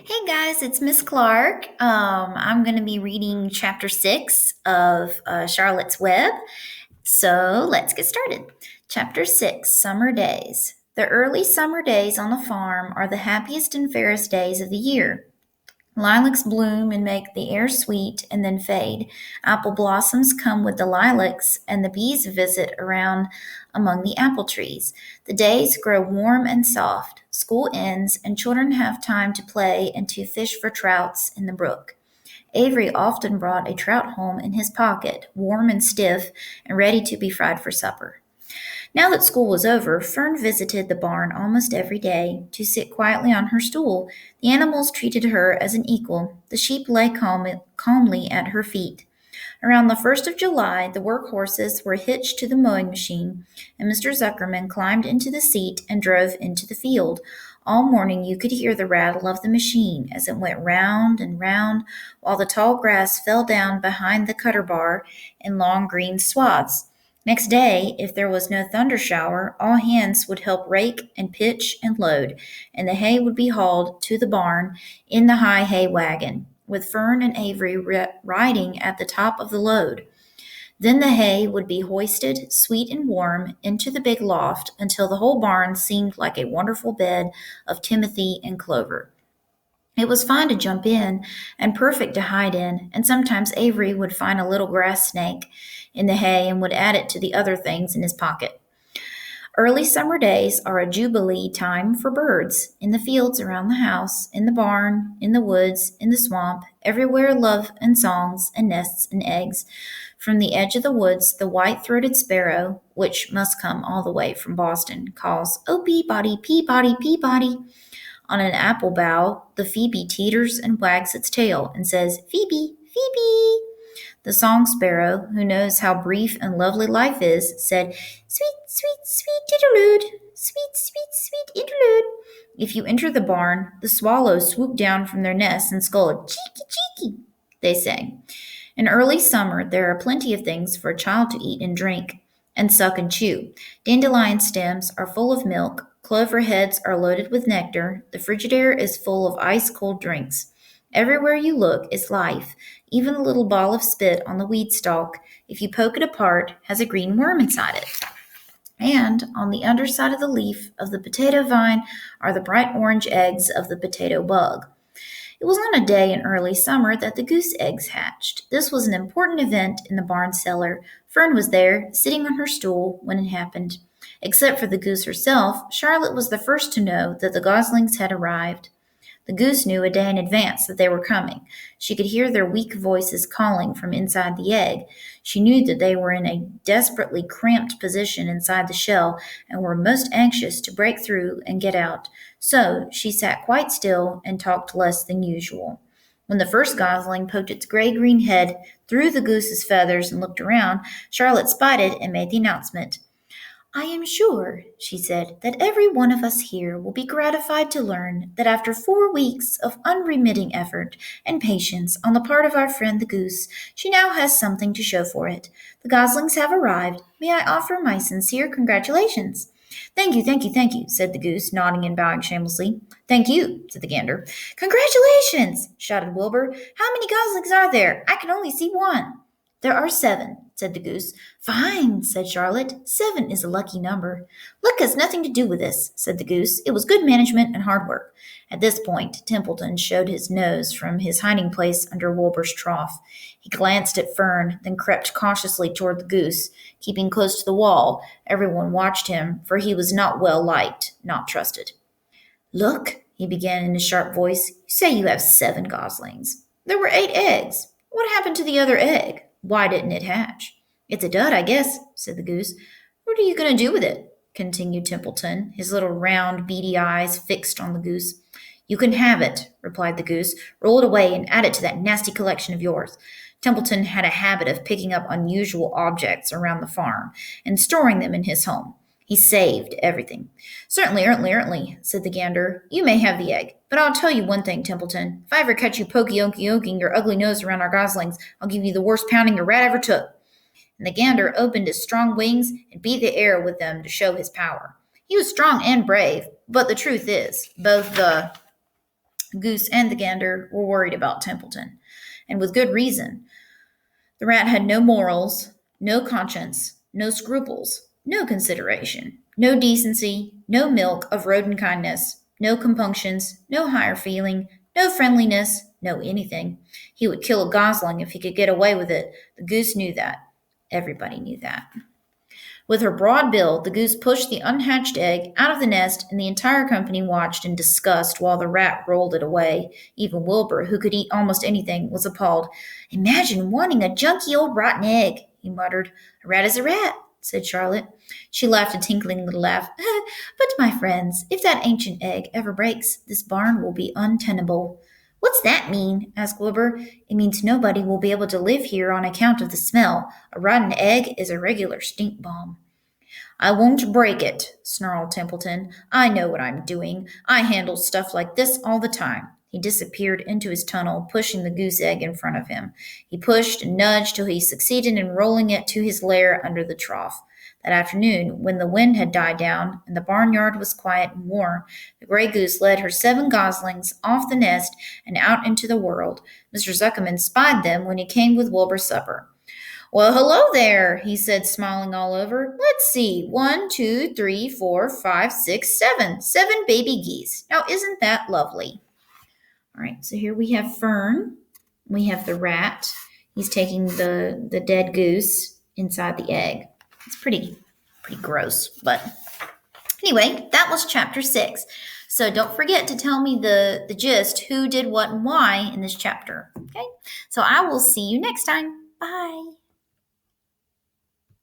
Hey guys, it's Miss Clark. I'm going to be reading chapter 6 of Charlotte's Web. So let's get started. Chapter 6 Summer Days. The early summer days on the farm are the happiest and fairest days of the year. Lilacs bloom and make the air sweet and then fade. Apple blossoms come with the lilacs, and the bees visit around among the apple trees. The days grow warm and soft. School ends, and children have time to play and to fish for trouts in the brook. Avery often brought a trout home in his pocket, warm and stiff, and ready to be fried for supper. Now that school was over, Fern visited the barn almost every day to sit quietly on her stool. The animals treated her as an equal. The sheep lay calmly at her feet. Around the 1st of July, the work horses were hitched to the mowing machine, and Mr. Zuckerman climbed into the seat and drove into the field. All morning you could hear the rattle of the machine as it went round and round, while the tall grass fell down behind the cutter bar in long green swaths. Next day, if there was no thunder shower, all hands would help rake and pitch and load, and the hay would be hauled to the barn in the high hay wagon, with Fern and Avery riding at the top of the load. Then the hay would be hoisted, sweet and warm, into the big loft until the whole barn seemed like a wonderful bed of timothy and clover. It was fine to jump in and perfect to hide in, and sometimes Avery would find a little grass snake in the hay and would add it to the other things in his pocket. Early summer days are a jubilee time for birds. In the fields around the house, in the barn, in the woods, in the swamp, everywhere love and songs and nests and eggs. From the edge of the woods, the white-throated sparrow, which must come all the way from Boston, calls, "Oh, Peabody, Peabody, Peabody." On an apple bough, the phoebe teeters and wags its tail and says, "Phoebe, Phoebe." The song sparrow, who knows how brief and lovely life is, said, "Sweet, sweet, sweet interlude, sweet, sweet, sweet interlude." If you enter the barn, the swallows swoop down from their nests and scold, "Cheeky, cheeky," they sang. In early summer, there are plenty of things for a child to eat and drink, and suck and chew. Dandelion stems are full of milk, clover heads are loaded with nectar, the Frigidaire is full of ice-cold drinks. Everywhere you look is life. Even a little ball of spit on the weed stalk, if you poke it apart, has a green worm inside it. And on the underside of the leaf of the potato vine are the bright orange eggs of the potato bug. It was on a day in early summer that the goose eggs hatched. This was an important event in the barn cellar. Fern was there, sitting on her stool, when it happened. Except for the goose herself, Charlotte was the first to know that the goslings had arrived. The goose knew a day in advance that they were coming. She could hear their weak voices calling from inside the egg. She knew that they were in a desperately cramped position inside the shell and were most anxious to break through and get out. So she sat quite still and talked less than usual. When the first gosling poked its gray-green head through the goose's feathers and looked around, Charlotte spied it and made the announcement. "I am sure," she said, "that every one of us here will be gratified to learn that after 4 weeks of unremitting effort and patience on the part of our friend the goose, she now has something to show for it. The goslings have arrived. May I offer my sincere congratulations?" "Thank you, thank you, thank you," said the goose, nodding and bowing shamelessly. "Thank you," said the gander. "Congratulations!" shouted Wilbur. "How many goslings are there? I can only see one." "There are 7," said the goose. "Fine," said Charlotte. "7 is a lucky number." "Luck has nothing to do with this," said the goose. "It was good management and hard work." At this point, Templeton showed his nose from his hiding place under Wilbur's trough. He glanced at Fern, then crept cautiously toward the goose, keeping close to the wall. Everyone watched him, for he was not well liked, not trusted. "Look," he began in a sharp voice, "you say you have 7 goslings. There were 8 eggs. What happened to the other egg? Why didn't it hatch?" "It's a dud, I guess," said the goose. "What are you going to do with it?" continued Templeton, his little round, beady eyes fixed on the goose. "You can have it," replied the goose. "Roll it away and add it to that nasty collection of yours." Templeton had a habit of picking up unusual objects around the farm and storing them in his home. He saved everything. Certainly, said the gander. "You may have the egg. But I'll tell you one thing, Templeton. If I ever catch you poking your ugly nose around our goslings, I'll give you the worst pounding a rat ever took." And the gander opened his strong wings and beat the air with them to show his power. He was strong and brave, but the truth is, both the The goose and the gander were worried about Templeton, and with good reason. The rat had no morals, no conscience, no scruples, no consideration, no decency, no milk of rodent kindness, no compunctions, no higher feeling, no friendliness, no anything. He would kill a gosling if he could get away with it. The goose knew that. Everybody knew that. With her broad bill, the goose pushed the unhatched egg out of the nest, and the entire company watched in disgust while the rat rolled it away. Even Wilbur, who could eat almost anything, was appalled. Imagine wanting a junky old rotten egg, he muttered. A rat is a rat, said Charlotte. She laughed a tinkling little laugh. But, my friends, if that ancient egg ever breaks, this barn will be untenable. What's that mean? Asked Wilbur. It means nobody will be able to live here on account of the smell. A rotten egg is a regular stink bomb. I won't break it, snarled Templeton. I know what I'm doing. I handle stuff like this all the time. He disappeared into his tunnel, pushing the goose egg in front of him. He pushed and nudged till he succeeded in rolling it to his lair under the trough. That afternoon, when the wind had died down and the barnyard was quiet and warm, the gray goose led her 7 goslings off the nest and out into the world. Mr. Zuckerman spied them when he came with Wilbur's supper. Well, hello there, he said, smiling all over. Let's see. 1, 2, 3, 4, 5, 6, 7. 7 baby geese. Now, isn't that lovely? All right, so here we have Fern. We have the rat. He's taking the dead goose inside the egg. It's pretty gross, but anyway, that was chapter 6. So don't forget to tell me the gist, who did what and why in this chapter. Okay, so I will see you next time. Bye.